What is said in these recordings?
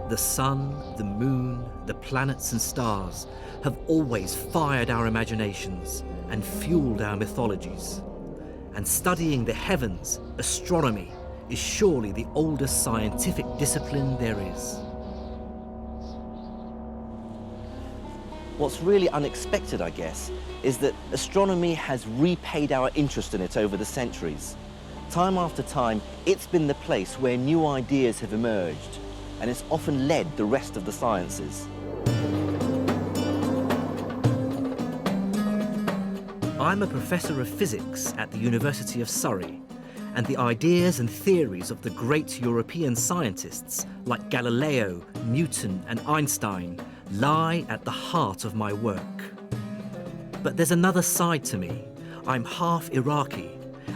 The sun, the moon, the planets and stars have always fired our imaginations and fueled our mythologies. And studying the heavens, astronomy, is surely the oldest scientific discipline there is. What's really unexpected, I guess, is that astronomy has repaid our interest in it over the centuries. Time after time, it's been the place where new ideas have emerged, and it's often led the rest of the sciences. I'm a professor of physics at the University of Surrey, and the ideas and theories of the great European scientists like Galileo, Newton and Einstein lie at the heart of my work. But there's another side to me. I'm half Iraqi,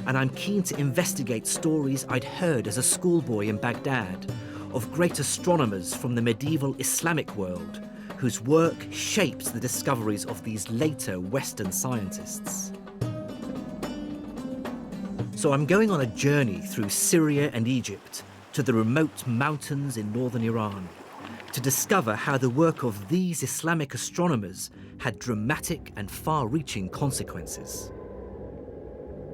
and I'm keen to investigate stories I'd heard as a schoolboy in Baghdad of great astronomers from the medieval Islamic world whose work shapes the discoveries of these later Western scientists. So I'm going on a journey through Syria and Egypt to the remote mountains in northern Iran to discover how the work of these Islamic astronomers had dramatic and far-reaching consequences.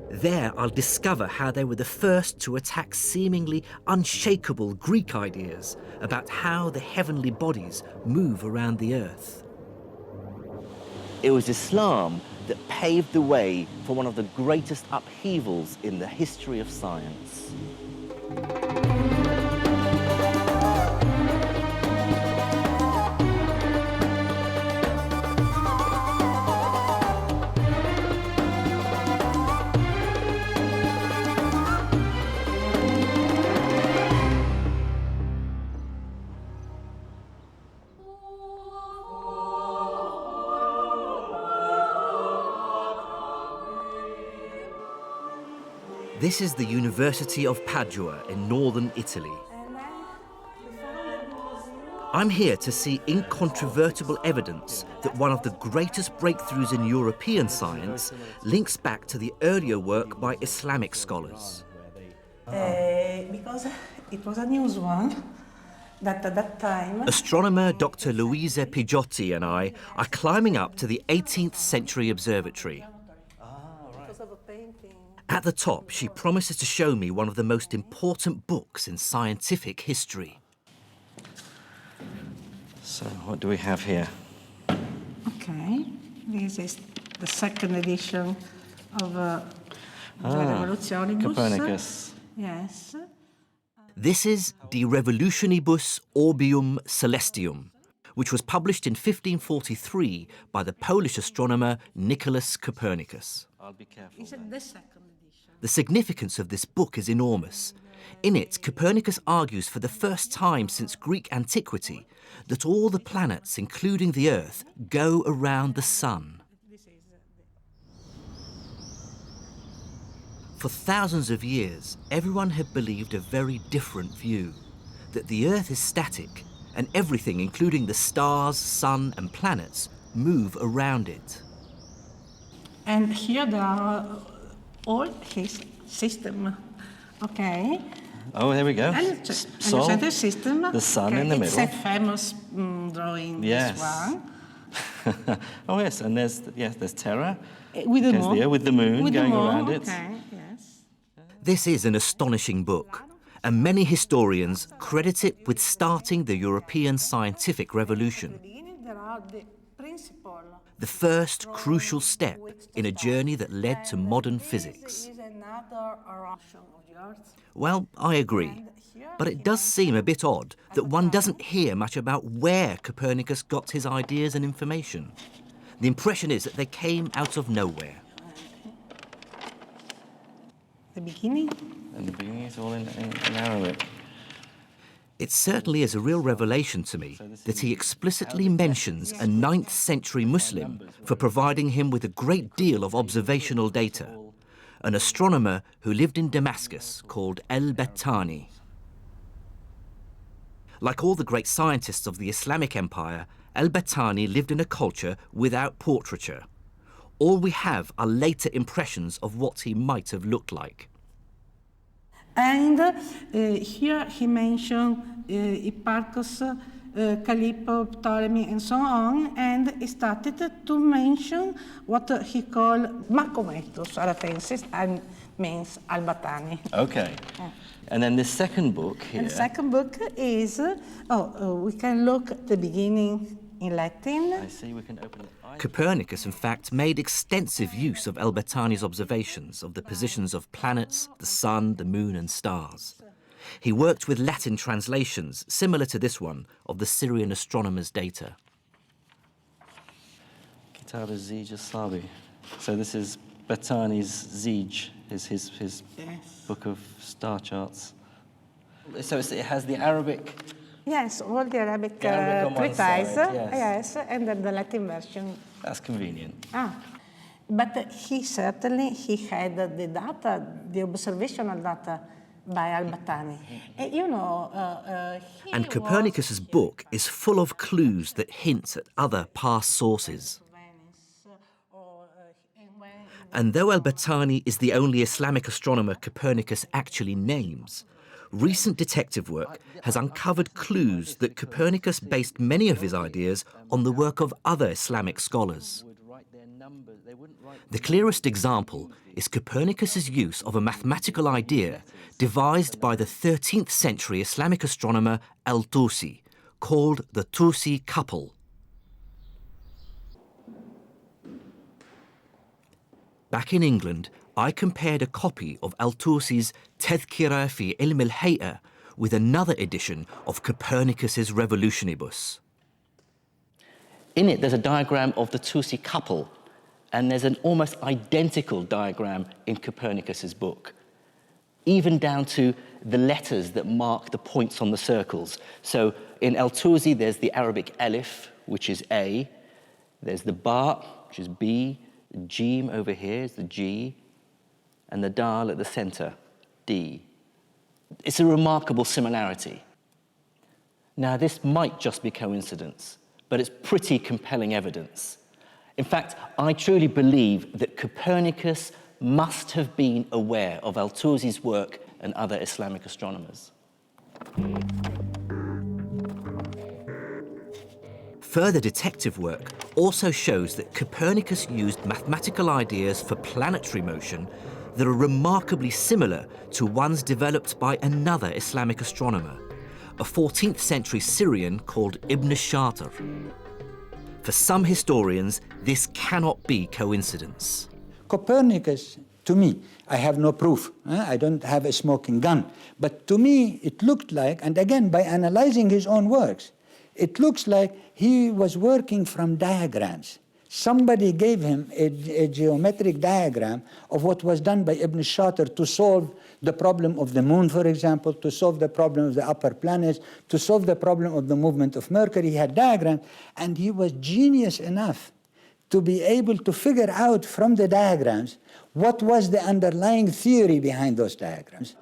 There I'll discover how they were the first to attack seemingly unshakable Greek ideas about how the heavenly bodies move around the earth. It was Islam that paved the way for one of the greatest upheavals in the history of science. This is the University of Padua in northern Italy. I'm here to see incontrovertible evidence that one of the greatest breakthroughs in European science links back to the earlier work by Islamic scholars. Because it was a news one that at that time... Astronomer Dr. Luisa Piggiotti and I are climbing up to the 18th century observatory. At the top, she promises to show me one of the most important books in scientific history. So, what do we have here? Okay, this is the second edition of the Revolutionibus. Copernicus. Yes. This is De Revolutionibus Orbium Celestium, which was published in 1543 by the Polish astronomer Nicholas Copernicus. I'll be careful. Is it the second edition? The significance of this book is enormous. In it, Copernicus argues for the first time since Greek antiquity that all the planets, including the Earth, go around the sun. For thousands of years, everyone had believed a very different view, that the Earth is static and everything, including the stars, sun and planets, move around it. And here there are all his system. Okay. Oh, there we go. And Sol, center system. the sun okay. in the it's middle. a famous drawing. Yes. This one. Oh yes, and there's Terra. With the moon. There, with the moon with going the moon, around it. Okay. Yes. This is an astonishing book, and many historians credit it with starting the European scientific revolution. There are the principle. The first crucial step in a journey that led to modern physics. Is another eruption of the Earth. Well, I agree, but it does seem a bit odd that one doesn't hear much about where Copernicus got his ideas and information. The impression is that they came out of nowhere. The beginning? And the beginning is all in Arabic. It certainly is a real revelation to me that he explicitly mentions a 9th century Muslim for providing him with a great deal of observational data, an astronomer who lived in Damascus called Al-Battani. Like all the great scientists of the Islamic Empire, Al-Battani lived in a culture without portraiture. All we have are later impressions of what he might have looked like. And here he mentioned Hipparchus, Calippo, Ptolemy, and so on, and he started to mention what he called Macometus Aratensis, and means Albatani. Okay. Yeah. And then this second book here. And the second book is, we can look at the beginning in Latin. I see, we can open it. Copernicus, in fact, made extensive use of El-Battani's observations of the positions of planets, the sun, the moon, and stars. He worked with Latin translations, similar to this one, of the Syrian astronomers' data. Kitab Zij Sabi. So this is Battani's Zij, his book of star charts. So it has the Arabic. Yes, all the Arabic on one treatise, side, yes, and then the Latin version. That's convenient. But he certainly had the data, the observational data by Al-Battani. And Copernicus's book is full of clues that hint at other past sources. And though Al-Battani is the only Islamic astronomer Copernicus actually names, recent detective work has uncovered clues that Copernicus based many of his ideas on the work of other Islamic scholars. The clearest example is Copernicus's use of a mathematical idea devised by the 13th century Islamic astronomer Al-Tusi, called the Tusi couple. Back in England, I compared a copy of Al-Tusi's Tadhkira fi Ilm al-Hay'a with another edition of Copernicus's Revolutionibus. In it, there's a diagram of the Tusi couple, and there's an almost identical diagram in Copernicus's book, even down to the letters that mark the points on the circles. So in Al-Tusi, there's the Arabic alif, which is A, there's the ba, which is B, the Jim over here is the G, and the Dal at the center, D. It's a remarkable similarity. Now, this might just be coincidence, but it's pretty compelling evidence. In fact, I truly believe that Copernicus must have been aware of Al-Tusi's work and other Islamic astronomers. Further detective work also shows that Copernicus used mathematical ideas for planetary motion that are remarkably similar to ones developed by another Islamic astronomer, a 14th century Syrian called Ibn Shatir. For some historians, this cannot be coincidence. Copernicus, to me, I have no proof. I don't have a smoking gun. But to me, it looked like, and again, by analyzing his own works, it looks like he was working from diagrams. Somebody gave him a geometric diagram of what was done by Ibn Shatir to solve the problem of the moon, for example, to solve the problem of the upper planets, to solve the problem of the movement of Mercury. He had diagrams, and he was genius enough to be able to figure out from the diagrams what was the underlying theory behind those diagrams.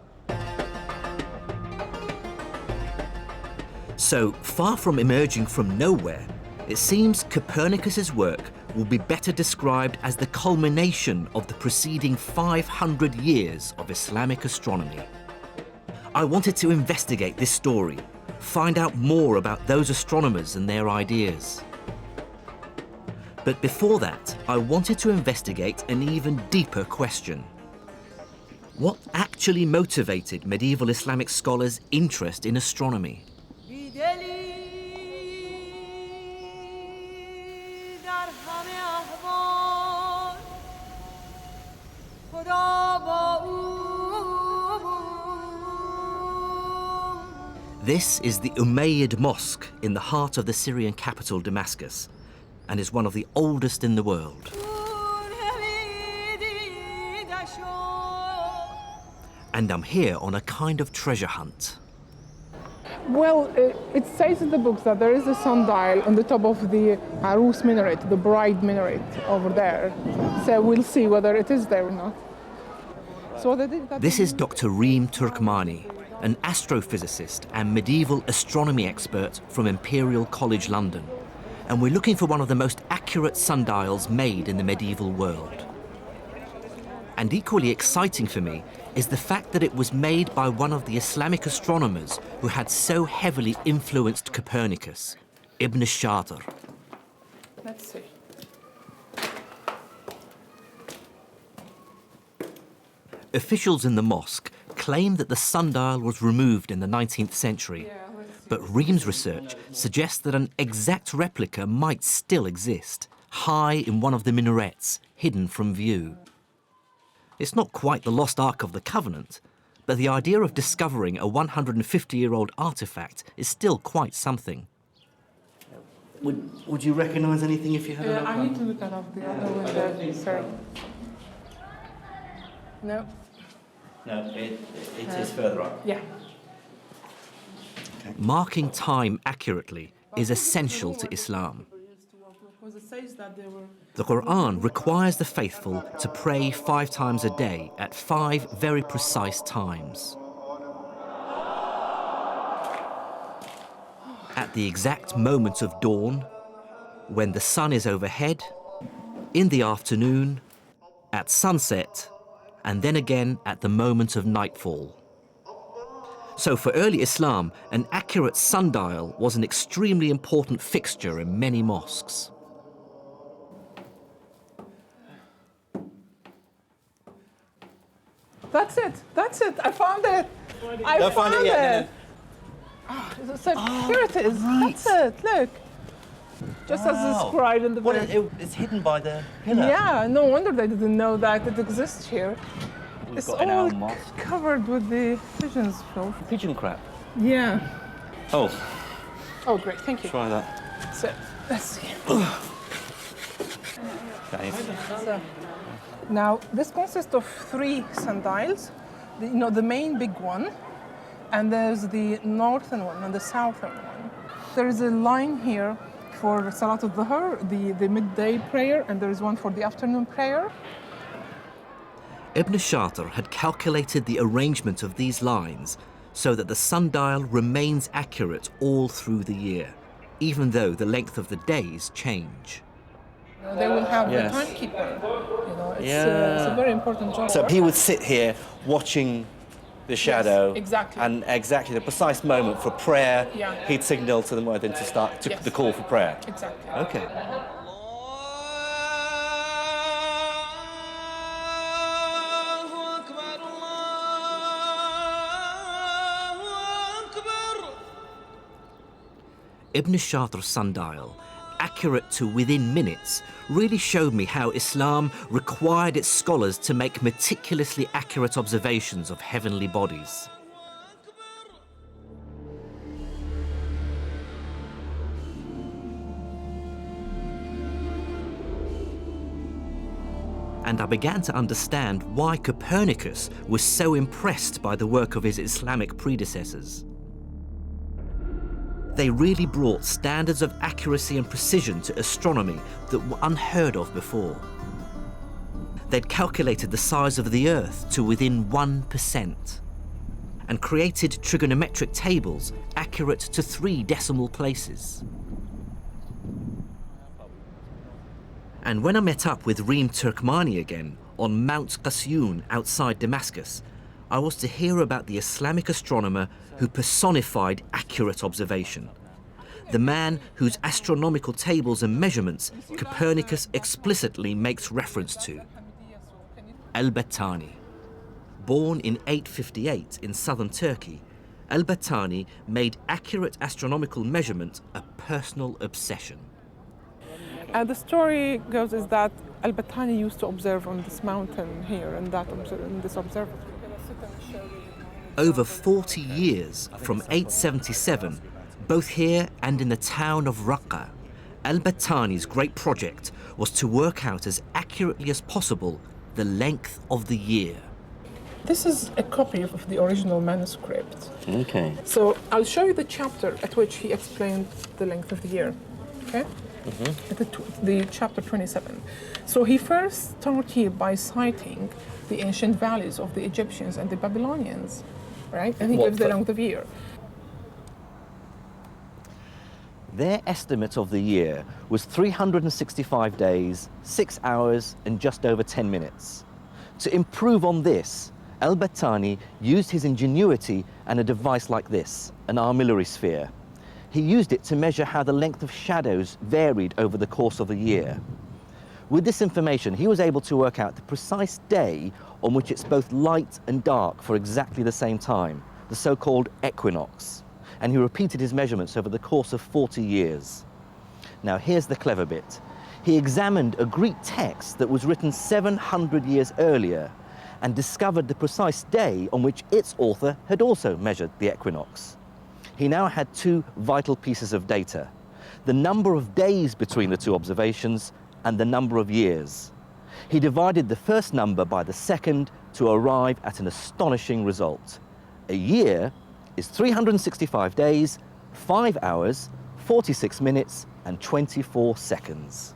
So, far from emerging from nowhere, it seems Copernicus's work will be better described as the culmination of the preceding 500 years of Islamic astronomy. I wanted to investigate this story, find out more about those astronomers and their ideas. But before that, I wanted to investigate an even deeper question. What actually motivated medieval Islamic scholars' interest in astronomy? This is the Umayyad Mosque in the heart of the Syrian capital, Damascus, and is one of the oldest in the world. And I'm here on a kind of treasure hunt. Well, it says in the books that there is a sundial on the top of the Arus minaret, the bride minaret over there. So we'll see whether it is there or not. So this is Dr. Reem Turkmani, an astrophysicist and medieval astronomy expert from Imperial College London. And we're looking for one of the most accurate sundials made in the medieval world. And equally exciting for me is the fact that it was made by one of the Islamic astronomers who had so heavily influenced Copernicus, Ibn Shatir. Let's see. Officials in the mosque claim that the sundial was removed in the 19th century, but Ream's research suggests that an exact replica might still exist, high in one of the minarets, hidden from view. It's not quite the lost Ark of the Covenant, but the idea of discovering a 150-year-old artifact is still quite something. Would you recognise anything if you had a look? I need to look at the other window. Sorry. No. No, it is further up. Yeah. Marking time accurately is essential to Islam. The Quran requires the faithful to pray 5 times a day at 5 very precise times. At the exact moment of dawn, when the sun is overhead, in the afternoon, at sunset, and then again at the moment of nightfall. So for early Islam, an accurate sundial was an extremely important fixture in many mosques. That's it. That's it. I found it. I found it. Oh, so here it is. Right. That's it. Look. Just as described in the book. It's hidden by the pillar. Yeah, no wonder they didn't know that it exists here. It's got in our all mosque. covered with the pigeons' filth. Pigeon crap. Yeah. Oh, Oh, great. Thank you. try that. So, let's see. Okay. So, now, this consists of 3 sundials. The main big one, and there's the northern one and the southern one. There is a line here for Salat al-Dhuhr, the midday prayer, and there is one for the afternoon prayer. Ibn Shatir had calculated the arrangement of these lines so that the sundial remains accurate all through the year, even though the length of the days change. They will have Yes. the timekeeper. It's a very important job. So he would sit here watching the shadow. exactly. And exactly the precise moment for prayer, Yeah. he'd signal to the muezzin to start Yes. the call for prayer. Exactly. Okay. Ibn Shatir's sundial, accurate to within minutes, really showed me how Islam required its scholars to make meticulously accurate observations of heavenly bodies. And I began to understand why Copernicus was so impressed by the work of his Islamic predecessors. They really brought standards of accuracy and precision to astronomy that were unheard of before. They'd calculated the size of the Earth to within 1% and created trigonometric tables accurate to 3 decimal places. And when I met up with Reem Turkmani again on Mount Qasyun outside Damascus, I was to hear about the Islamic astronomer who personified accurate observation. The man whose astronomical tables and measurements Copernicus explicitly makes reference to. Al-Battani. Born in 858 in southern Turkey, Al-Battani made accurate astronomical measurement a personal obsession. The story goes is that Al-Battani used to observe on this mountain here and in this observatory. Over 40 years, from 877, both here and in the town of Raqqa, Al-Battani's great project was to work out as accurately as possible the length of the year. This is a copy of the original manuscript. Okay. So I'll show you the chapter at which he explained the length of the year. Okay? The chapter 27. So he first started here by citing the ancient values of the Egyptians and the Babylonians, right? And he gives the length of year. Their estimate of the year was 365 days, 6 hours, and just over 10 minutes. To improve on this, Al-Battani used his ingenuity and a device like this, an armillary sphere. He used it to measure how the length of shadows varied over the course of a year. With this information, he was able to work out the precise day on which it's both light and dark for exactly the same time, the so-called equinox. And he repeated his measurements over the course of 40 years. Now, here's the clever bit. He examined a Greek text that was written 700 years earlier and discovered the precise day on which its author had also measured the equinox. He now had two vital pieces of data: the number of days between the two observations and the number of years. He divided the first number by the second to arrive at an astonishing result. A year is 365 days, 5 hours, 46 minutes, and 24 seconds.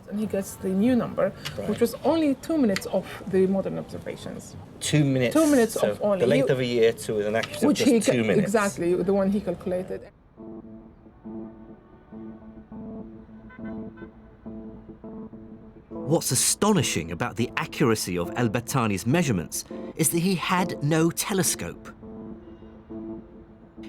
And he gets the new number, which was only 2 minutes off the modern observations. 2 minutes. 2 minutes so of only. The length of a year to an accuracy of just 2 minutes. Exactly, the one he calculated. What's astonishing about the accuracy of Al-Battani's measurements is that he had no telescope.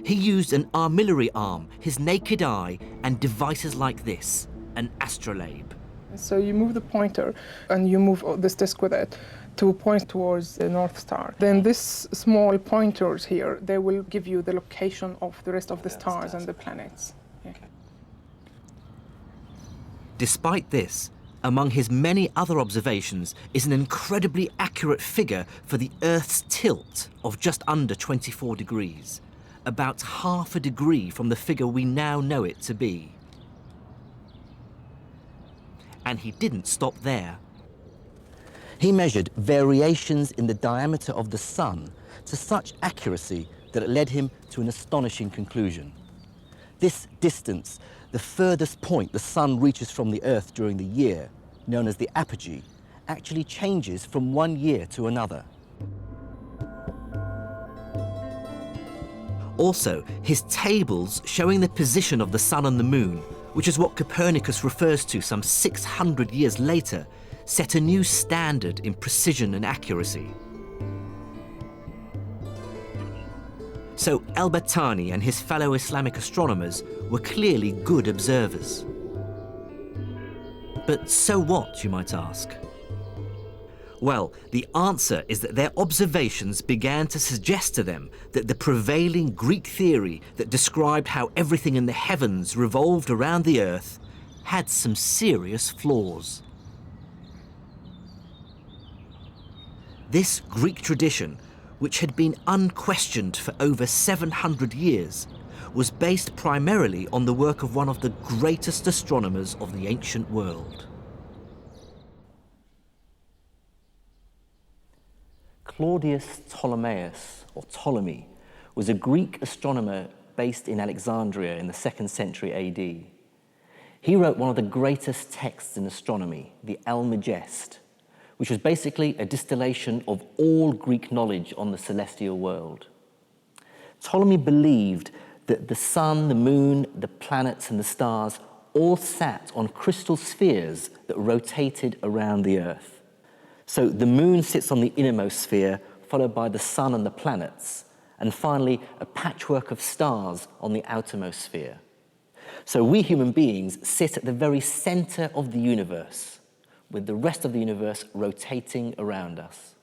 He used an armillary arm, his naked eye, and devices like this, an astrolabe. So you move the pointer and you move this disc with it to point towards the North Star. Then these small pointers here, they will give you the location of the rest of the stars and the planets. Yeah. Despite this, among his many other observations is an incredibly accurate figure for the Earth's tilt of just under 24 degrees, about half a degree from the figure we now know it to be. And he didn't stop there. He measured variations in the diameter of the sun to such accuracy that it led him to an astonishing conclusion. This distance, the furthest point the sun reaches from the Earth during the year, known as the apogee, actually changes from one year to another. Also, his tables showing the position of the sun and the moon, which is what Copernicus refers to some 600 years later, set a new standard in precision and accuracy. So Al-Battani and his fellow Islamic astronomers were clearly good observers. But so what, you might ask? Well, the answer is that their observations began to suggest to them that the prevailing Greek theory that described how everything in the heavens revolved around the Earth had some serious flaws. This Greek tradition, which had been unquestioned for over 700 years, was based primarily on the work of one of the greatest astronomers of the ancient world. Claudius Ptolemaeus, or Ptolemy, was a Greek astronomer based in Alexandria in the 2nd century AD. He wrote one of the greatest texts in astronomy, the Almagest, which was basically a distillation of all Greek knowledge on the celestial world. Ptolemy believed that the sun, the moon, the planets, and the stars all sat on crystal spheres that rotated around the Earth. So the moon sits on the innermost sphere, followed by the sun and the planets, and finally a patchwork of stars on the outermost sphere. So we human beings sit at the very center of the universe, with the rest of the universe rotating around us.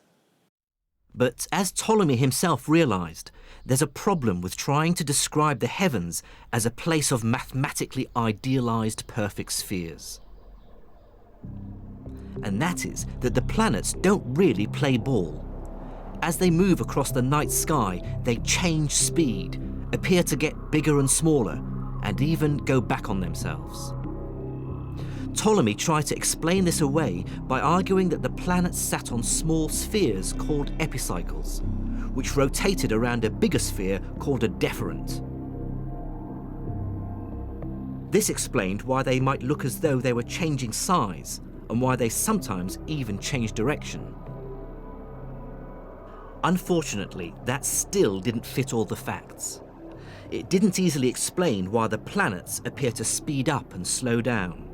But as Ptolemy himself realized, there's a problem with trying to describe the heavens as a place of mathematically idealized perfect spheres. And that is that the planets don't really play ball. As they move across the night sky, they change speed, appear to get bigger and smaller, and even go back on themselves. Ptolemy tried to explain this away by arguing that the planets sat on small spheres called epicycles, which rotated around a bigger sphere called a deferent. This explained why they might look as though they were changing size, and why they sometimes even change direction. Unfortunately, that still didn't fit all the facts. It didn't easily explain why the planets appear to speed up and slow down.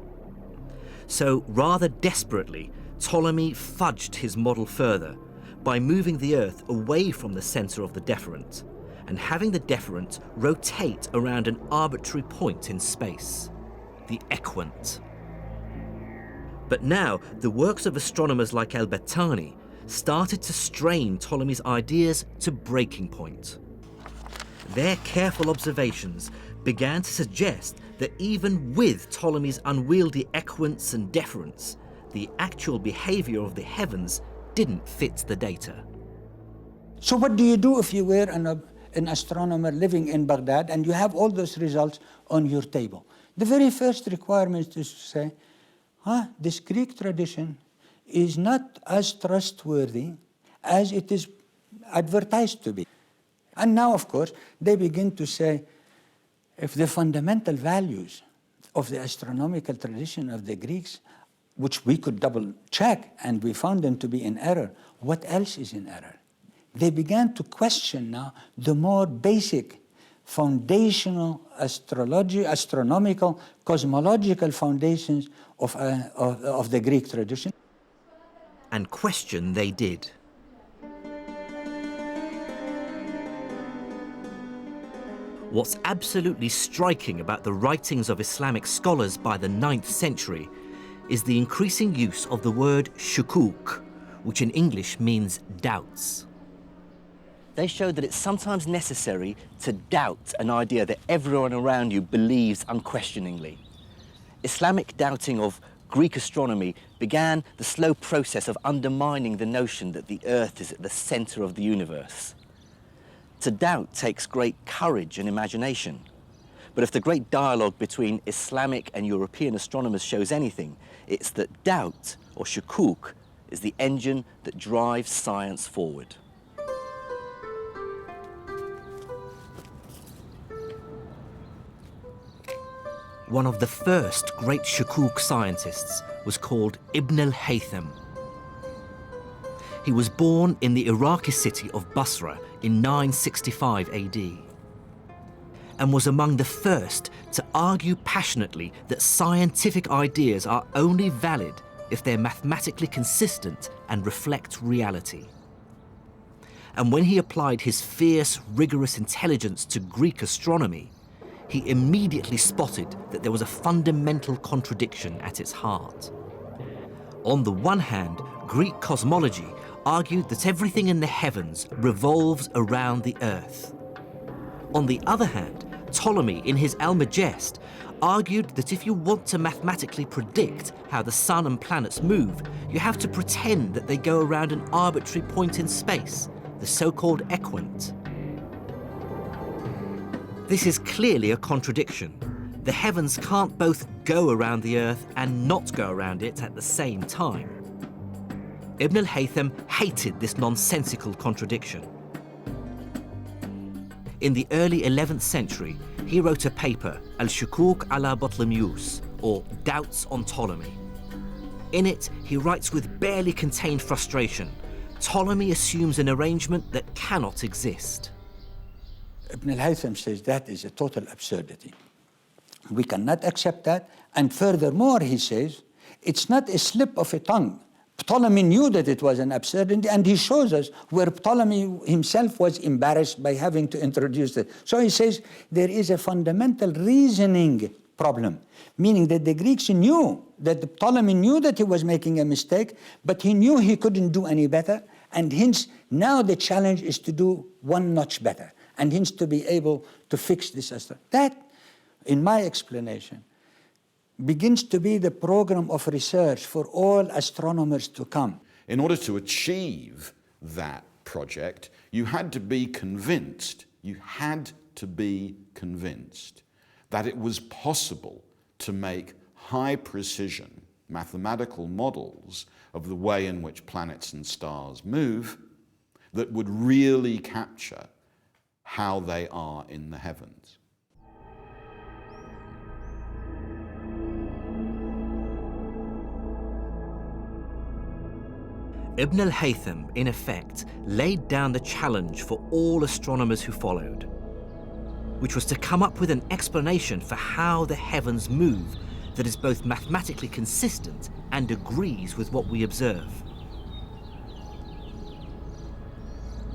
So rather desperately, Ptolemy fudged his model further by moving the Earth away from the centre of the deferent and having the deferent rotate around an arbitrary point in space, the equant. But now, the works of astronomers like al-Battani started to strain Ptolemy's ideas to breaking point. Their careful observations began to suggest that even with Ptolemy's unwieldy equants and deferents, the actual behaviour of the heavens didn't fit the data. So what do you do if you were an astronomer living in Baghdad and you have all those results on your table? The very first requirement is to say, this Greek tradition is not as trustworthy as it is advertised to be. And now, of course, they begin to say, if the fundamental values of the astronomical tradition of the Greeks, which we could double check and we found them to be in error, what else is in error? They began to question now the more basic foundational astronomical, cosmological foundations of the Greek tradition. And question they did. What's absolutely striking about the writings of Islamic scholars by the 9th century is the increasing use of the word shukuk, which in English means doubts. They showed that it's sometimes necessary to doubt an idea that everyone around you believes unquestioningly. Islamic doubting of Greek astronomy began the slow process of undermining the notion that the Earth is at the centre of the universe. To doubt takes great courage and imagination. But if the great dialogue between Islamic and European astronomers shows anything, it's that doubt, or shukuk, is the engine that drives science forward. One of the first great shukuk scientists was called Ibn al-Haytham. He was born in the Iraqi city of Basra in 965 AD and was among the first to argue passionately that scientific ideas are only valid if they're mathematically consistent and reflect reality. And when he applied his fierce, rigorous intelligence to Greek astronomy, he immediately spotted that there was a fundamental contradiction at its heart. On the one hand, Greek cosmology argued that everything in the heavens revolves around the Earth. On the other hand, Ptolemy, in his Almagest, argued that if you want to mathematically predict how the sun and planets move, you have to pretend that they go around an arbitrary point in space, the so-called equant. This is clearly a contradiction. The heavens can't both go around the Earth and not go around it at the same time. Ibn al-Haytham hated this nonsensical contradiction. In the early 11th century, he wrote a paper, Al-Shukuk ala Ptolemaios, or Doubts on Ptolemy. In it, he writes with barely contained frustration, Ptolemy assumes an arrangement that cannot exist. Ibn al-Haytham says that is a total absurdity. We cannot accept that. And furthermore, he says, it's not a slip of a tongue. Ptolemy knew that it was an absurdity, and he shows us where Ptolemy himself was embarrassed by having to introduce it. So he says there is a fundamental reasoning problem, meaning that the Greeks knew, that Ptolemy knew that he was making a mistake, but he knew he couldn't do any better, and hence now the challenge is to do one notch better, and hence to be able to fix this. That, in my explanation, begins to be the program of research for all astronomers to come. In order to achieve that project, you had to be convinced that it was possible to make high precision mathematical models of the way in which planets and stars move that would really capture how they are in the heavens. Ibn al-Haytham, in effect, laid down the challenge for all astronomers who followed, which was to come up with an explanation for how the heavens move that is both mathematically consistent and agrees with what we observe.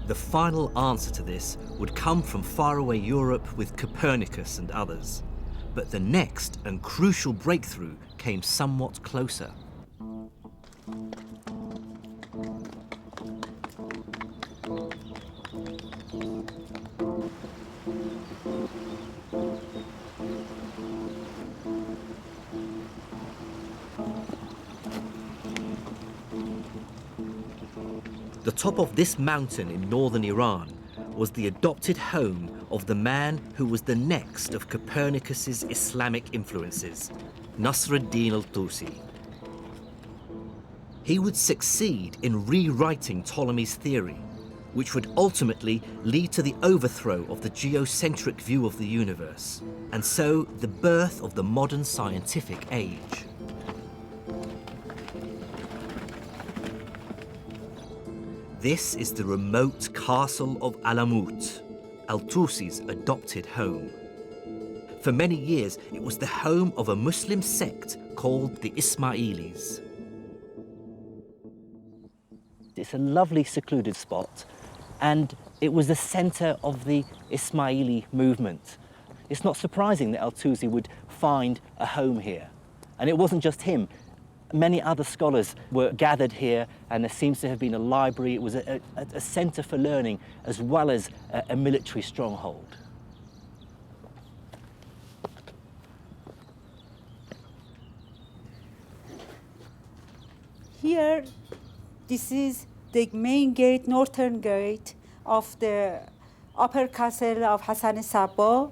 The final answer to this would come from faraway Europe with Copernicus and others. But the next and crucial breakthrough came somewhat closer. The top of this mountain in northern Iran was the adopted home of the man who was the next of Copernicus's Islamic influences, Nasruddin al-Tusi. He would succeed in rewriting Ptolemy's theory, which would ultimately lead to the overthrow of the geocentric view of the universe, and so the birth of the modern scientific age. This is the remote castle of Alamut, al-Tusi's adopted home. For many years, it was the home of a Muslim sect called the Ismailis. It's a lovely secluded spot, and it was the center of the Ismaili movement. It's not surprising that al-Tusi would find a home here. And it wasn't just him. Many other scholars were gathered here, and there seems to have been a library. It was a center for learning as well as a military stronghold. Here, this is the main gate, northern gate of the upper castle of Hassan Sabba.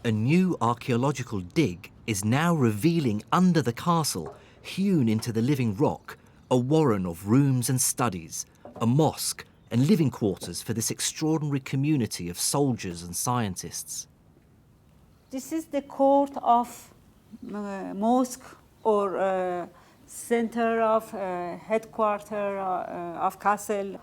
A new archaeological dig is now revealing under the castle, hewn into the living rock, a warren of rooms and studies, a mosque and living quarters for this extraordinary community of soldiers and scientists. This is the court of mosque or center of headquarter of castle.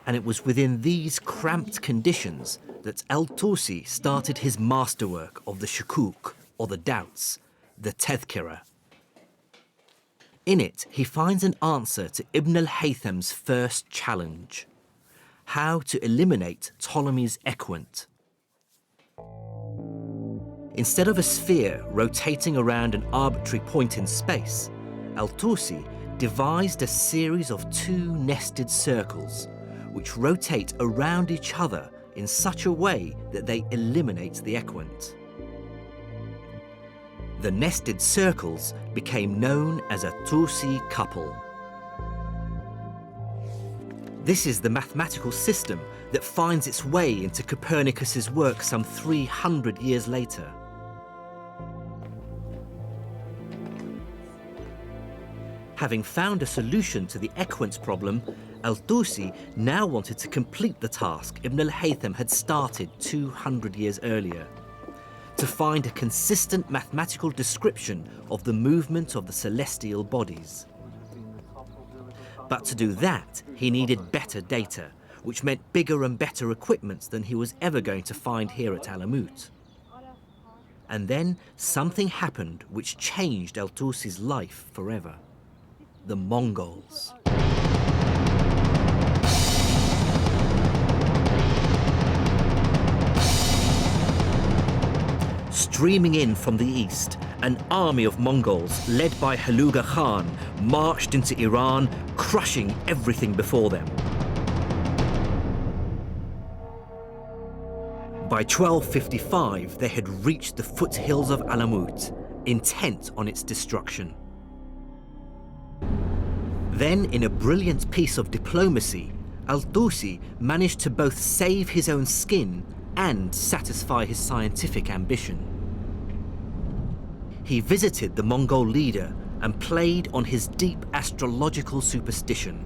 And it was within these cramped conditions that al-Tusi started his masterwork of the shukuk, or the doubts, the tadhkirah. In it, he finds an answer to Ibn al-Haytham's first challenge: how to eliminate Ptolemy's equant. Instead of a sphere rotating around an arbitrary point in space, al-Tusi devised a series of two nested circles, which rotate around each other in such a way that they eliminate the equant. The nested circles became known as a Tusi couple. This is the mathematical system that finds its way into Copernicus's work some 300 years later. Having found a solution to the equant problem, al-Tusi now wanted to complete the task Ibn al-Haytham had started 200 years earlier, to find a consistent mathematical description of the movement of the celestial bodies. But to do that, he needed better data, which meant bigger and better equipment than he was ever going to find here at Alamut. And then something happened which changed al-Tusi's life forever: the Mongols. Streaming in from the east, an army of Mongols led by Haluga Khan marched into Iran, crushing everything before them. By 1255, they had reached the foothills of Alamut, intent on its destruction. Then, in a brilliant piece of diplomacy, al-Tusi managed to both save his own skin and satisfy his scientific ambition. He visited the Mongol leader and played on his deep astrological superstition.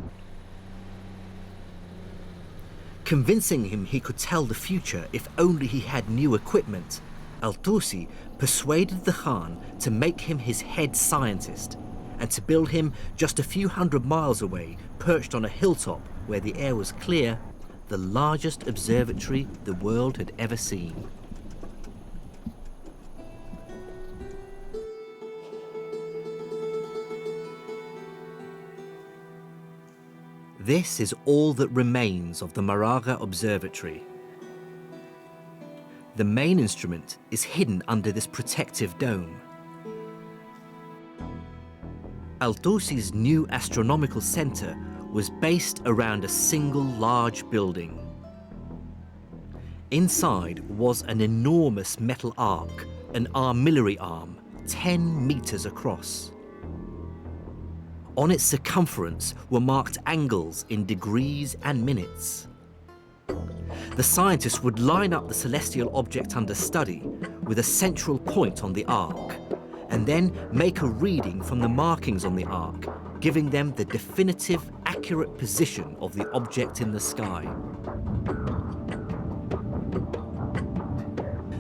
Convincing him he could tell the future if only he had new equipment, al-Tusi persuaded the Khan to make him his head scientist and to build him just a few hundred miles away, perched on a hilltop where the air was clear, the largest observatory the world had ever seen. This is all that remains of the Maraga Observatory. The main instrument is hidden under this protective dome. Al-Tusi's new astronomical center was based around a single large building. Inside was an enormous metal arc, an armillary arm, 10 meters across. On its circumference were marked angles in degrees and minutes. The scientists would line up the celestial object under study with a central point on the arc, and then make a reading from the markings on the arc, giving them the definitive, accurate position of the object in the sky.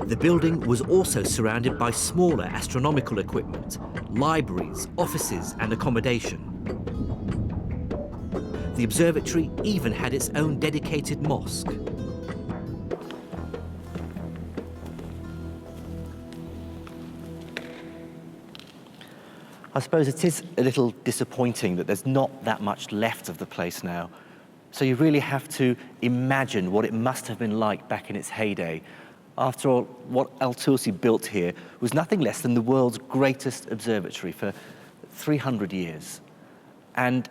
The building was also surrounded by smaller astronomical equipment, libraries, offices, and accommodation. The observatory even had its own dedicated mosque. I suppose it is a little disappointing that there's not that much left of the place now. So you really have to imagine what it must have been like back in its heyday. After all, what Al-Tusi built here was nothing less than the world's greatest observatory for 300 years. And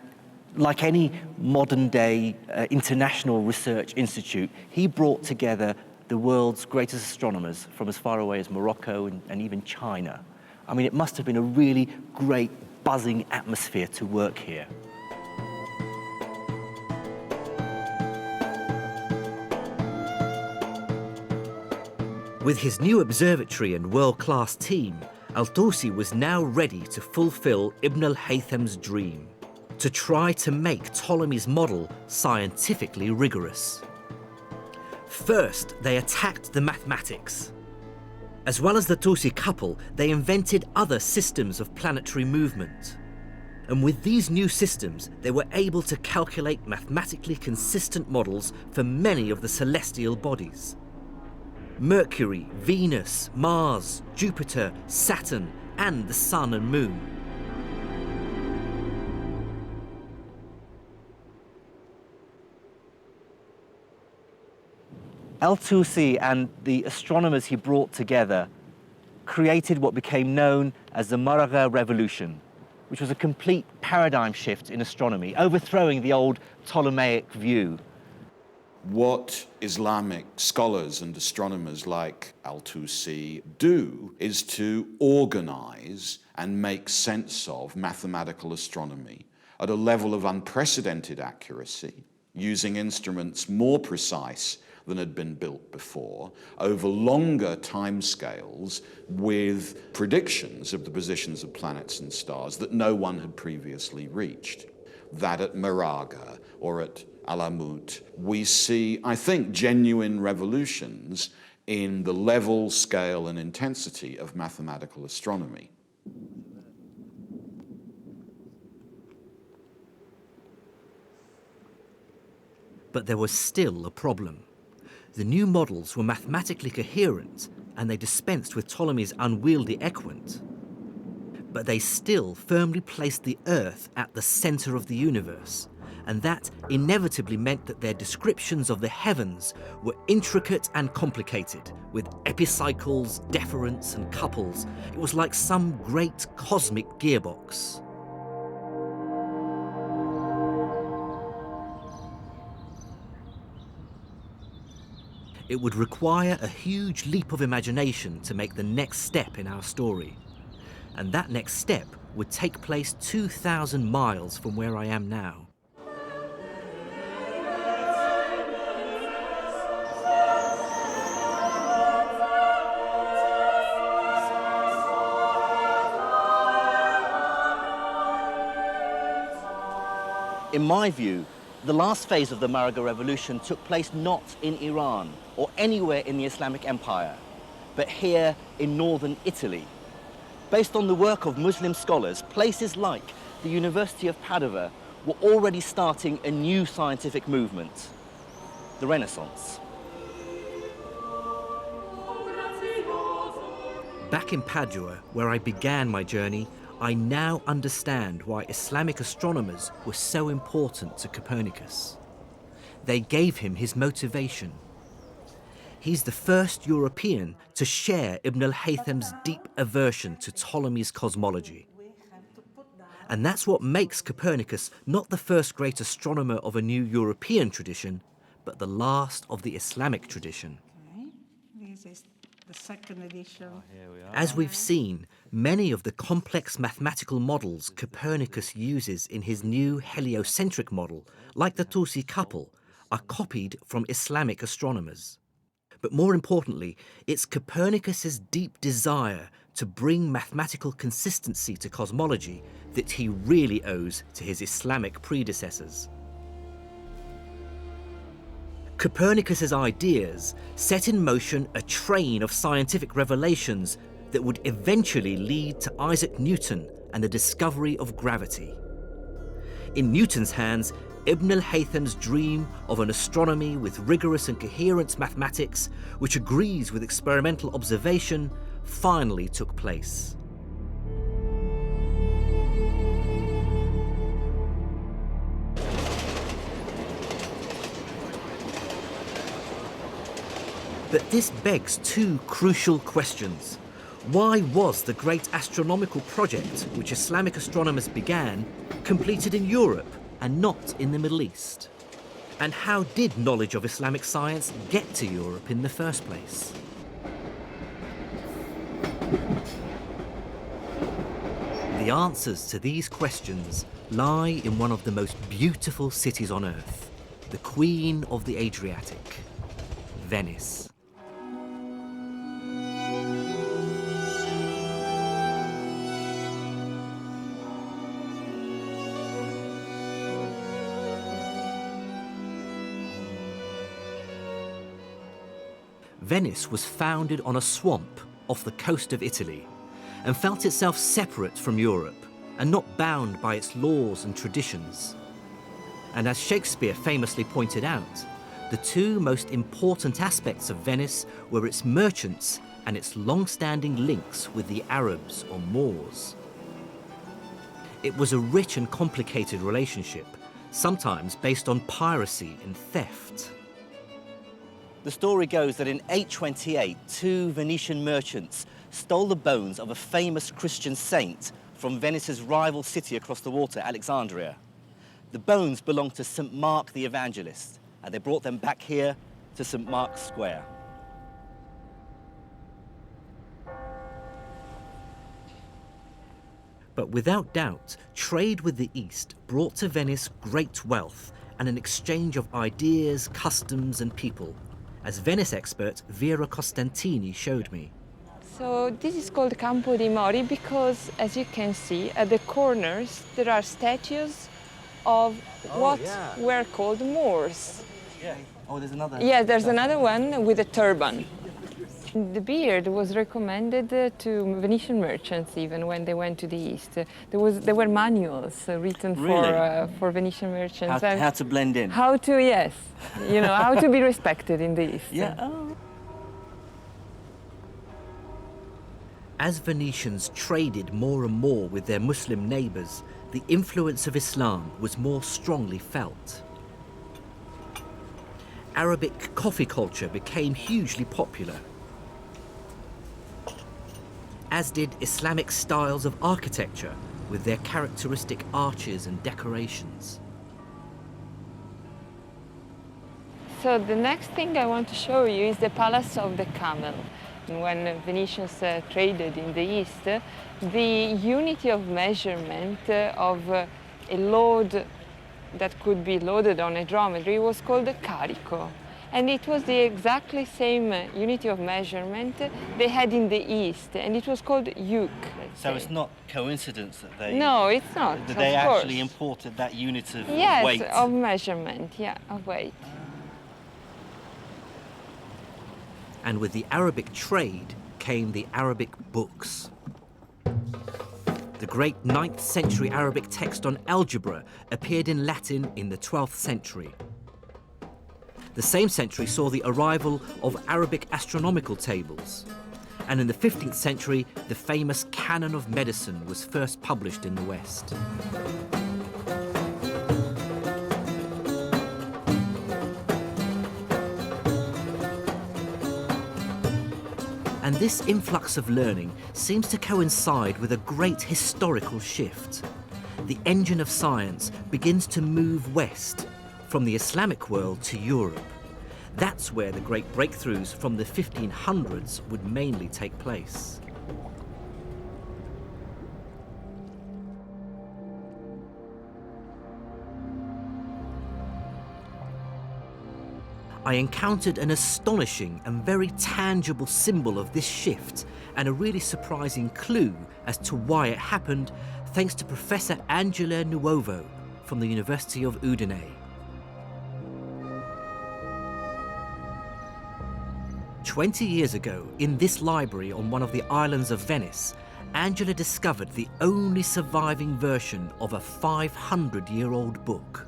like any modern-day international research institute, he brought together the world's greatest astronomers from as far away as Morocco and even China. I mean, it must have been a really great, buzzing atmosphere to work here. With his new observatory and world-class team, Al-Tusi was now ready to fulfill Ibn al-Haytham's dream, to try to make Ptolemy's model scientifically rigorous. First, they attacked the mathematics. As well as the Tusi couple, they invented other systems of planetary movement. And with these new systems, they were able to calculate mathematically consistent models for many of the celestial bodies. Mercury, Venus, Mars, Jupiter, Saturn, and the Sun and Moon. Al-Tusi and the astronomers he brought together created what became known as the Maraga Revolution, which was a complete paradigm shift in astronomy, overthrowing the old Ptolemaic view. What Islamic scholars and astronomers like Al-Tusi do is to organize and make sense of mathematical astronomy at a level of unprecedented accuracy, using instruments more precise than had been built before, over longer timescales with predictions of the positions of planets and stars that no one had previously reached. That at Maraga or at Alamut, we see, I think, genuine revolutions in the level, scale, and intensity of mathematical astronomy. But there was still a problem. The new models were mathematically coherent, and they dispensed with Ptolemy's unwieldy equant. But they still firmly placed the Earth at the center of the universe, and that inevitably meant that their descriptions of the heavens were intricate and complicated, with epicycles, deferents, and couples. It was like some great cosmic gearbox. It would require a huge leap of imagination to make the next step in our story. And that next step would take place 2,000 miles from where I am now. In my view, the last phase of the Maraga Revolution took place not in Iran or anywhere in the Islamic Empire, but here in northern Italy. Based on the work of Muslim scholars, places like the University of Padua were already starting a new scientific movement, the Renaissance. Back in Padua, where I began my journey, I now understand why Islamic astronomers were so important to Copernicus. They gave him his motivation. He's the first European to share Ibn al-Haytham's deep aversion to Ptolemy's cosmology. And that's what makes Copernicus not the first great astronomer of a new European tradition, but the last of the Islamic tradition. Okay. This is the second edition. As we've seen, many of the complex mathematical models Copernicus uses in his new heliocentric model, like the Tusi couple, are copied from Islamic astronomers. But more importantly, it's Copernicus's deep desire to bring mathematical consistency to cosmology that he really owes to his Islamic predecessors. Copernicus's ideas set in motion a train of scientific revelations that would eventually lead to Isaac Newton and the discovery of gravity. In Newton's hands, Ibn al-Haytham's dream of an astronomy with rigorous and coherent mathematics, which agrees with experimental observation, finally took place. But this begs two crucial questions. Why was the great astronomical project which Islamic astronomers began completed in Europe and not in the Middle East? And how did knowledge of Islamic science get to Europe in the first place? The answers to these questions lie in one of the most beautiful cities on earth, the Queen of the Adriatic, Venice. Venice was founded on a swamp off the coast of Italy and felt itself separate from Europe and not bound by its laws and traditions. And as Shakespeare famously pointed out, the two most important aspects of Venice were its merchants and its long-standing links with the Arabs or Moors. It was a rich and complicated relationship, sometimes based on piracy and theft. The story goes that in 828, two Venetian merchants stole the bones of a famous Christian saint from Venice's rival city across the water, Alexandria. The bones belonged to St. Mark the Evangelist, and they brought them back here to St. Mark's Square. But without doubt, trade with the East brought to Venice great wealth and an exchange of ideas, customs, and people, as Venice expert Vera Costantini showed me. So this is called Campo dei Mori because, as you can see, at the corners there are statues of what were called Moors. Yeah. Oh, there's another. Yeah, there's another one with a turban. The beard was recommended to Venetian merchants even when they went to the East. There were manuals written for Venetian merchants. How to blend in. How to, yes, you know, how to be respected in the East. Yeah. Oh. As Venetians traded more and more with their Muslim neighbours, the influence of Islam was more strongly felt. Arabic coffee culture became hugely popular, as did Islamic styles of architecture with their characteristic arches and decorations. So the next thing I want to show you is the Palace of the Camel. When Venetians traded in the East, the unity of measurement of a load that could be loaded on a dromedary was called a carico. And it was the exactly same unity of measurement they had in the East, and it was called yoke. So it's not coincidence that they... No, it's not, that they actually imported that unit of weight. Yes, of measurement, yeah, of weight. And with the Arabic trade came the Arabic books. The great 9th century Arabic text on algebra appeared in Latin in the 12th century. The same century saw the arrival of Arabic astronomical tables. And in the 15th century, the famous Canon of Medicine was first published in the West. And this influx of learning seems to coincide with a great historical shift. The engine of science begins to move west, from the Islamic world to Europe. That's where the great breakthroughs from the 1500s would mainly take place. I encountered an astonishing and very tangible symbol of this shift and a really surprising clue as to why it happened, thanks to Professor Angela Nuovo from the University of Udine. "20 years ago, in this library on one of the islands of Venice, Angela discovered the only surviving version of a 500-year-old book."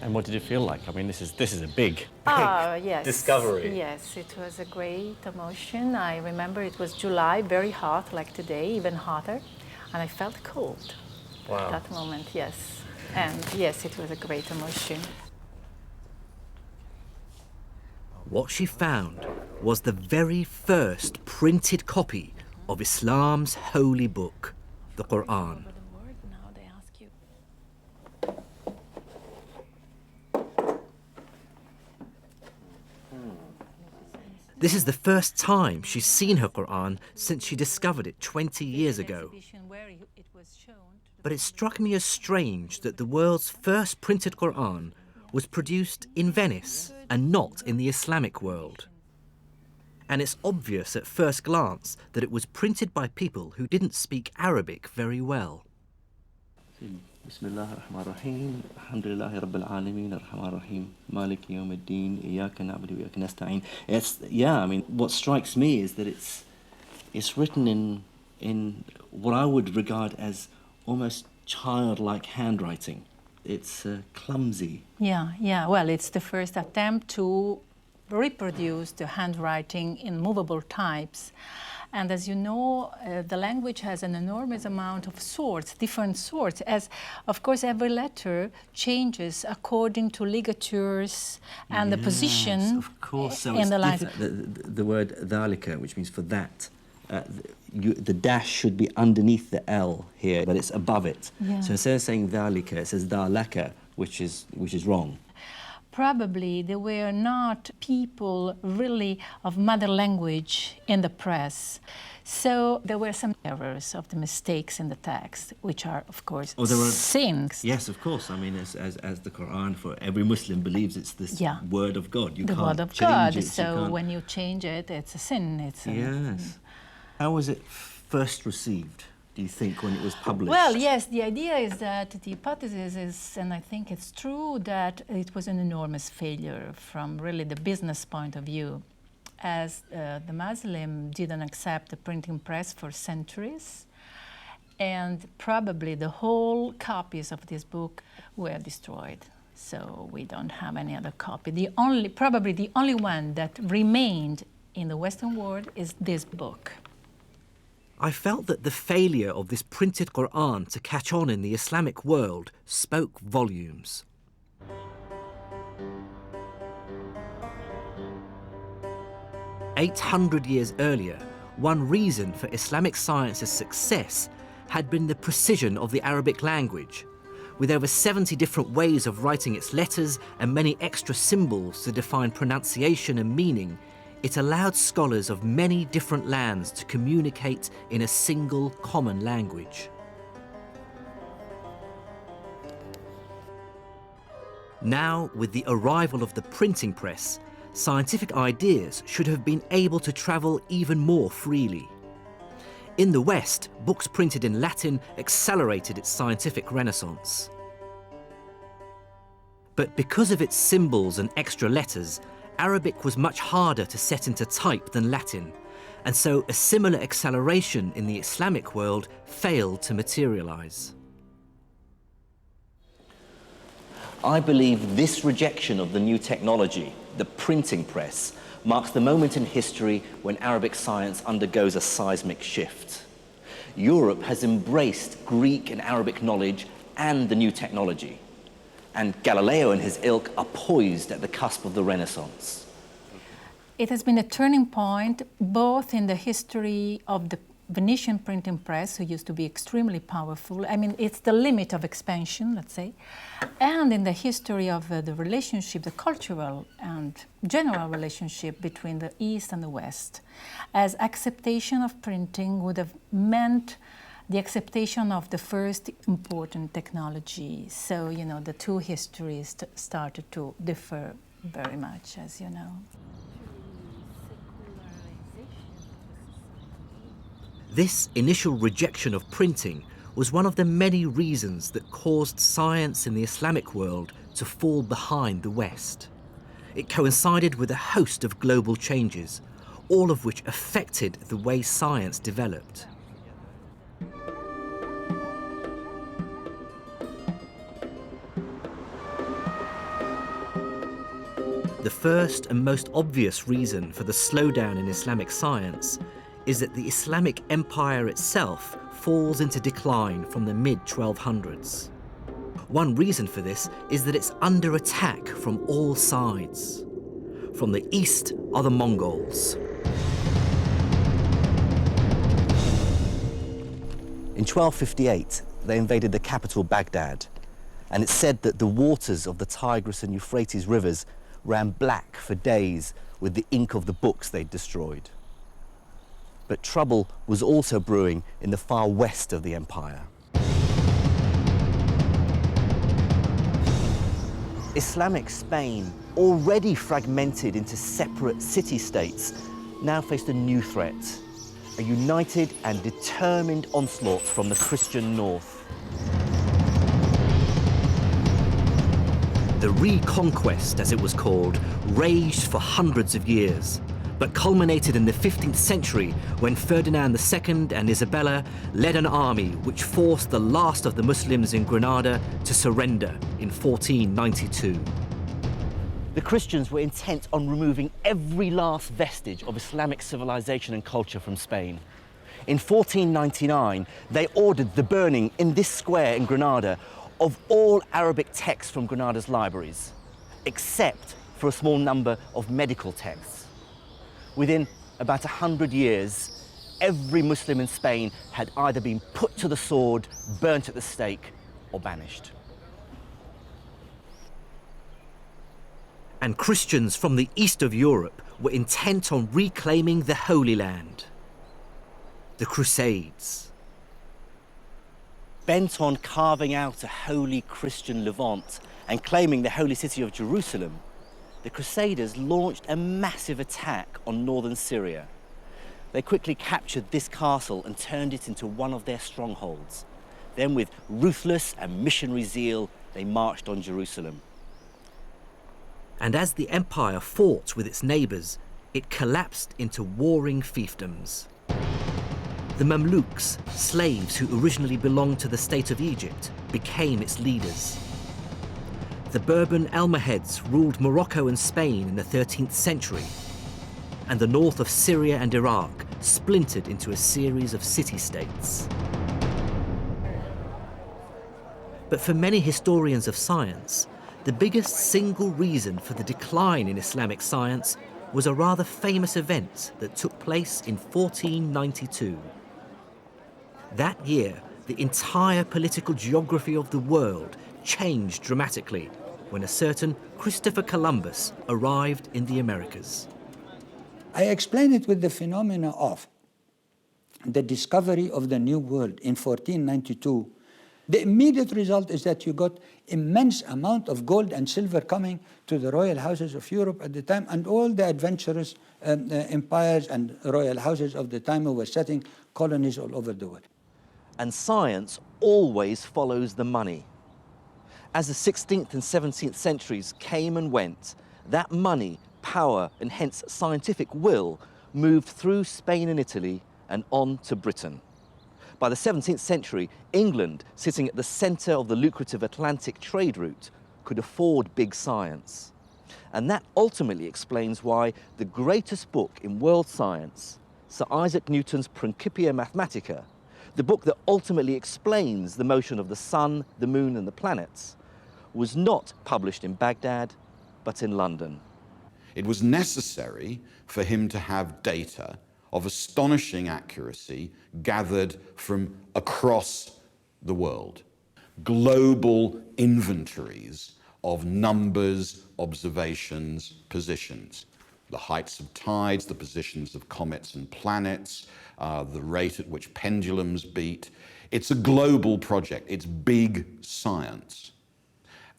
And what did it feel like? I mean, this is a big Yes. discovery. Yes, it was a great emotion. I remember it was July, very hot, like today, even hotter, and I felt cold at that moment, yes. And yes, it was a great emotion. What she found was the very first printed copy of Islam's holy book, the Quran. This is the first time she's seen her Quran since she discovered it 20 years ago. But it struck me as strange that the world's first printed Quran was produced in Venice and not in the Islamic world. And it's obvious at first glance that it was printed by people who didn't speak Arabic very well. Bismillah ar-Rahman ar-Rahim. Alhamdulillahi Rabbil Alameen ar-Rahman ar-Rahim. Maliki Yawm ad-Din. Iyyaka na'budu wa iyyaka nasta'in. I mean, what strikes me is that it's written in what I would regard as almost childlike handwriting. It's clumsy. Yeah. Well, it's the first attempt to reproduce the handwriting in movable types. And as you know, the language has an enormous amount of sorts, different sorts, as, of course, every letter changes according to ligatures and the position of course. So in the line. The word dhalika, which means for that, the dash should be underneath the L here, but it's above it. Yeah. So instead of saying dhalika, it says dhalaka, which is wrong. Probably there were not people really of mother language in the press. So there were some errors of the mistakes in the text, which are, of course, sins. Yes, of course. I mean, as the Quran, for every Muslim believes it's this word of God. You the can't word of change God. it. So when you change it, it's a sin. Yes. How was it first received, do you think, when it was published? Well, yes, the idea is that the hypothesis is, and I think it's true, that it was an enormous failure from really the business point of view, as the Muslim didn't accept the printing press for centuries, and probably the whole copies of this book were destroyed. So we don't have any other copy. Probably the only one that remained in the Western world is this book. I felt that the failure of this printed Quran to catch on in the Islamic world spoke volumes. "800 years earlier, one reason for Islamic science's success had been the precision of the Arabic language. With over 70 different ways of writing its letters and many extra symbols to define pronunciation and meaning, it allowed scholars of many different lands to communicate in a single common language." Now, with the arrival of the printing press, scientific ideas should have been able to travel even more freely. In the West, books printed in Latin accelerated its scientific renaissance. But because of its symbols and extra letters, Arabic was much harder to set into type than Latin, and so a similar acceleration in the Islamic world failed to materialize. I believe this rejection of the new technology, the printing press, marks the moment in history when Arabic science undergoes a seismic shift. Europe has embraced Greek and Arabic knowledge and the new technology, and Galileo and his ilk are poised at the cusp of the Renaissance. It has been a turning point both in the history of the Venetian printing press, who used to be extremely powerful. I mean, it's the limit of expansion, let's say, and in the history of the relationship, the cultural and general relationship between the East and the West, as acceptation of printing would have meant the acceptation of the first important technology. So, you know, the two histories started to differ very much, as you know. This initial rejection of printing was one of the many reasons that caused science in the Islamic world to fall behind the West. It coincided with a host of global changes, all of which affected the way science developed. The first and most obvious reason for the slowdown in Islamic science is that the Islamic Empire itself falls into decline from the mid-1200s. One reason for this is that it's under attack from all sides. From the east are the Mongols. In 1258, they invaded the capital Baghdad, and it's said that the waters of the Tigris and Euphrates rivers ran black for days with the ink of the books they'd destroyed. But trouble was also brewing in the far west of the empire. Islamic Spain, already fragmented into separate city-states, now faced a new threat, a united and determined onslaught from the Christian north. The Reconquest, as it was called, raged for hundreds of years, but culminated in the 15th century when Ferdinand II and Isabella led an army which forced the last of the Muslims in Granada to surrender in 1492. The Christians were intent on removing every last vestige of Islamic civilization and culture from Spain. In 1499, they ordered the burning in this square in Granada of all Arabic texts from Granada's libraries, except for a small number of medical texts. Within about 100 years, every Muslim in Spain had either been put to the sword, burnt at the stake, or banished. And Christians from the east of Europe were intent on reclaiming the Holy Land. The Crusades. Bent on carving out a holy Christian Levant and claiming the holy city of Jerusalem, the Crusaders launched a massive attack on northern Syria. They quickly captured this castle and turned it into one of their strongholds. Then, with ruthless and missionary zeal, they marched on Jerusalem. And as the empire fought with its neighbours, it collapsed into warring fiefdoms. The Mamluks, slaves who originally belonged to the state of Egypt, became its leaders. The Bourbon Almohads ruled Morocco and Spain in the 13th century, and the north of Syria and Iraq splintered into a series of city-states. But for many historians of science, the biggest single reason for the decline in Islamic science was a rather famous event that took place in 1492. That year, the entire political geography of the world changed dramatically when a certain Christopher Columbus arrived in the Americas. I explain it with the phenomena of the discovery of the New World in 1492. The immediate result is that you got immense amount of gold and silver coming to the royal houses of Europe at the time, and all the adventurous empires and royal houses of the time who were setting colonies all over the world. And science always follows the money. As the 16th and 17th centuries came and went, that money, power, and hence scientific will moved through Spain and Italy and on to Britain. By the 17th century, England, sitting at the centre of the lucrative Atlantic trade route, could afford big science. And that ultimately explains why the greatest book in world science, Sir Isaac Newton's Principia Mathematica, the book that ultimately explains the motion of the sun, the moon, and the planets, was not published in Baghdad, but in London. It was necessary for him to have data of astonishing accuracy gathered from across the world. Global inventories of numbers, observations, positions. The heights of tides, the positions of comets and planets, the rate at which pendulums beat. It's a global project. It's big science.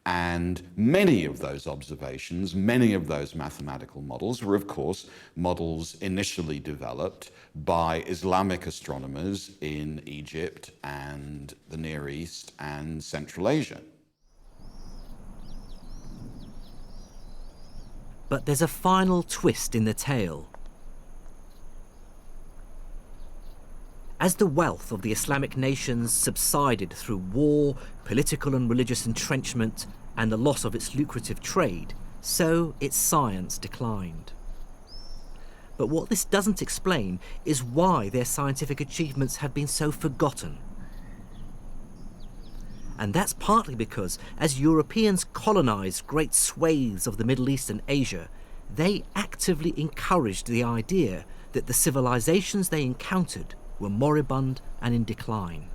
And many of those observations, many of those mathematical models were, of course, models initially developed by Islamic astronomers in Egypt and the Near East and Central Asia. But there's a final twist in the tale. As the wealth of the Islamic nations subsided through war, political and religious entrenchment, and the loss of its lucrative trade, so its science declined. But what this doesn't explain is why their scientific achievements have been so forgotten. And that's partly because, as Europeans colonized great swathes of the Middle East and Asia, they actively encouraged the idea that the civilizations they encountered were moribund and in decline.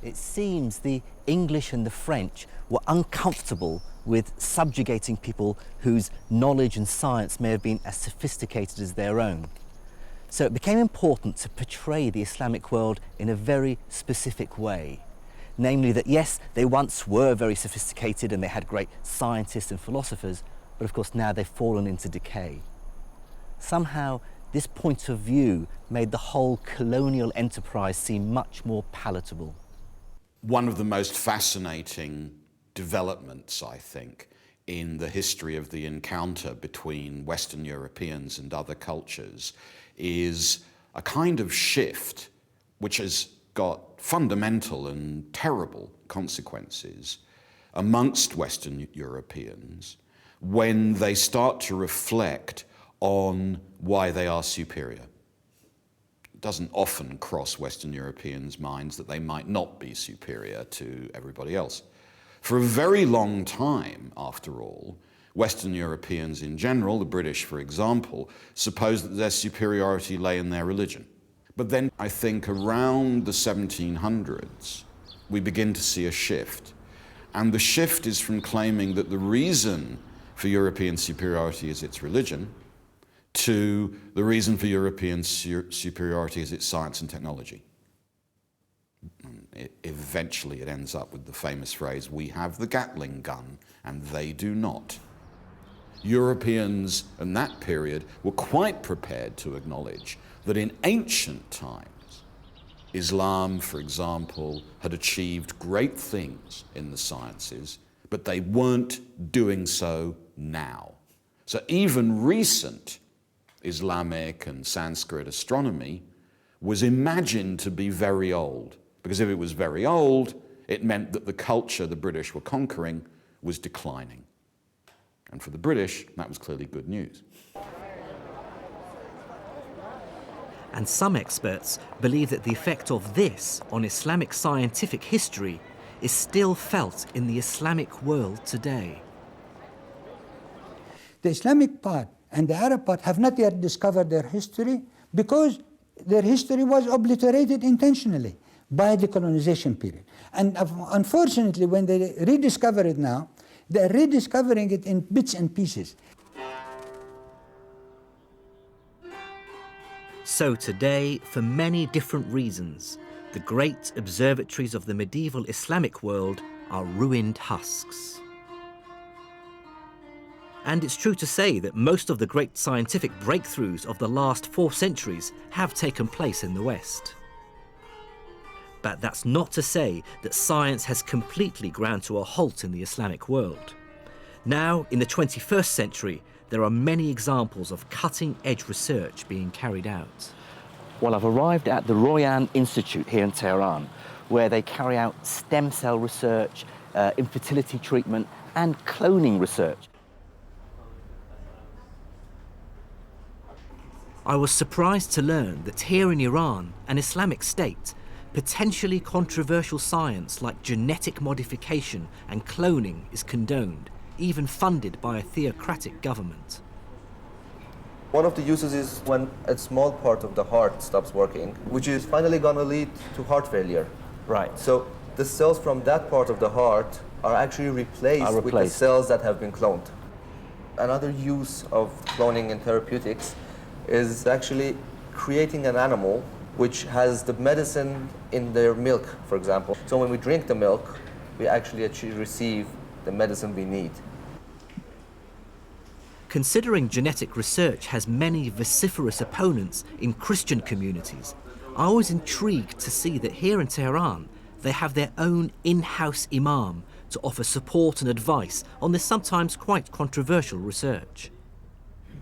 It seems the English and the French were uncomfortable with subjugating people whose knowledge and science may have been as sophisticated as their own. So it became important to portray the Islamic world in a very specific way. Namely that, yes, they once were very sophisticated and they had great scientists and philosophers, but of course now they've fallen into decay. Somehow, this point of view made the whole colonial enterprise seem much more palatable. One of the most fascinating developments, I think, in the history of the encounter between Western Europeans and other cultures is a kind of shift which has got fundamental and terrible consequences amongst Western Europeans when they start to reflect on why they are superior. It doesn't often cross Western Europeans' minds that they might not be superior to everybody else. For a very long time, after all, Western Europeans in general, the British for example, supposed that their superiority lay in their religion. But then I think around the 1700s, we begin to see a shift. And the shift is from claiming that the reason for European superiority is its religion to the reason for European superiority is its science and technology. Eventually it ends up with the famous phrase, we have the Gatling gun and they do not. Europeans in that period were quite prepared to acknowledge that in ancient times, Islam, for example, had achieved great things in the sciences, but they weren't doing so now. So even recent Islamic and Sanskrit astronomy was imagined to be very old, because if it was very old, it meant that the culture the British were conquering was declining. And for the British, that was clearly good news. And some experts believe that the effect of this on Islamic scientific history is still felt in the Islamic world today. The Islamic part and the Arab part have not yet discovered their history because their history was obliterated intentionally by the colonization period. And unfortunately, when they rediscover it now, they're rediscovering it in bits and pieces. So today, for many different reasons, the great observatories of the medieval Islamic world are ruined husks. And it's true to say that most of the great scientific breakthroughs of the last 4 centuries have taken place in the West. But that's not to say that science has completely ground to a halt in the Islamic world. Now, in the 21st century, there are many examples of cutting-edge research being carried out. Well, I've arrived at the Royan Institute here in Tehran, where they carry out stem cell research, infertility treatment, and cloning research. I was surprised to learn that here in Iran, an Islamic state, potentially controversial science like genetic modification and cloning is condoned, even funded by a theocratic government. One of the uses is when a small part of the heart stops working, which is finally going to lead to heart failure. Right. So the cells from that part of the heart are actually replaced with the cells that have been cloned. Another use of cloning in therapeutics is actually creating an animal which has the medicine in their milk, for example. So when we drink the milk, we actually receive the medicine we need. Considering genetic research has many vociferous opponents in Christian communities, I was intrigued to see that here in Tehran, they have their own in-house imam to offer support and advice on this sometimes quite controversial research.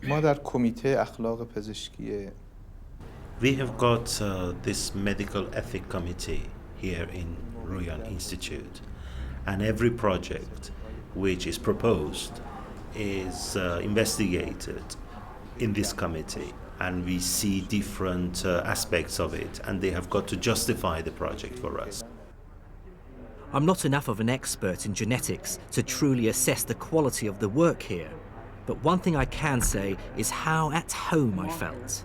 ما در کمیته اخلاق پزشکی We have got this medical ethic committee here in Royan Institute, and every project which is proposed is investigated in this committee, and we see different aspects of it, and they have got to justify the project for us. I'm not enough of an expert in genetics to truly assess the quality of the work here, but one thing I can say is how at home I felt.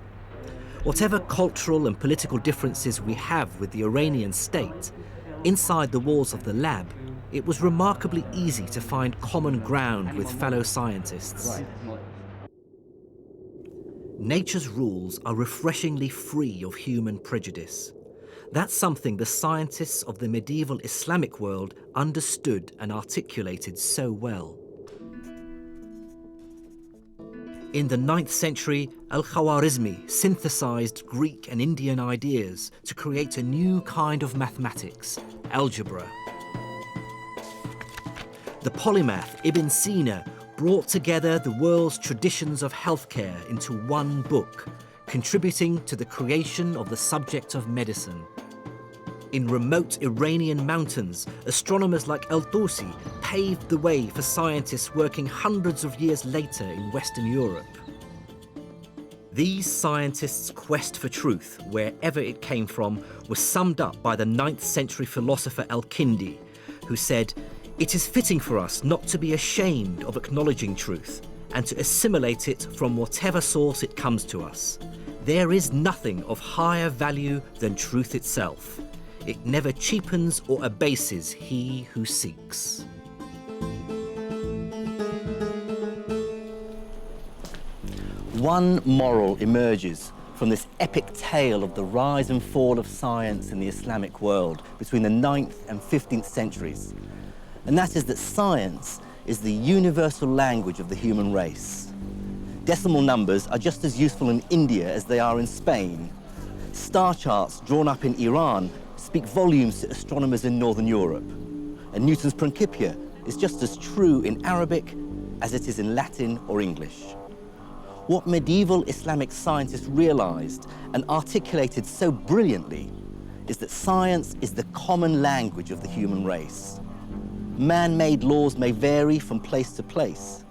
Whatever cultural and political differences we have with the Iranian state, inside the walls of the lab, it was remarkably easy to find common ground with fellow scientists. Nature's rules are refreshingly free of human prejudice. That's something the scientists of the medieval Islamic world understood and articulated so well. In the 9th century, Al-Khawarizmi synthesized Greek and Indian ideas to create a new kind of mathematics, algebra. The polymath Ibn Sina brought together the world's traditions of healthcare into one book, contributing to the creation of the subject of medicine. In remote Iranian mountains, astronomers like Al-Tusi paved the way for scientists working hundreds of years later in Western Europe. These scientists' quest for truth, wherever it came from, was summed up by the 9th century philosopher Al-Kindi, who said, "It is fitting for us not to be ashamed of acknowledging truth and to assimilate it from whatever source it comes to us. There is nothing of higher value than truth itself. It never cheapens or abases he who seeks." One moral emerges from this epic tale of the rise and fall of science in the Islamic world between the 9th and 15th centuries. And that is that science is the universal language of the human race. Decimal numbers are just as useful in India as they are in Spain. Star charts drawn up in Iran speak volumes to astronomers in Northern Europe. And Newton's Principia is just as true in Arabic as it is in Latin or English. What medieval Islamic scientists realized and articulated so brilliantly is that science is the common language of the human race. Man-made laws may vary from place to place,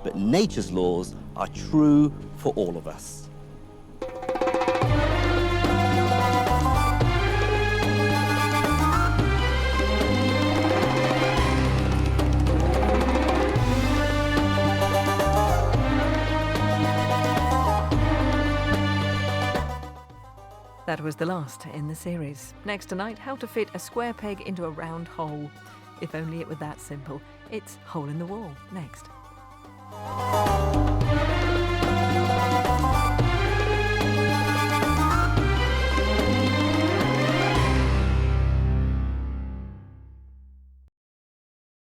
but nature's laws are true for all of us. That was the last in the series. Next tonight, how to fit a square peg into a round hole. If only it were that simple. It's Hole in the Wall, next.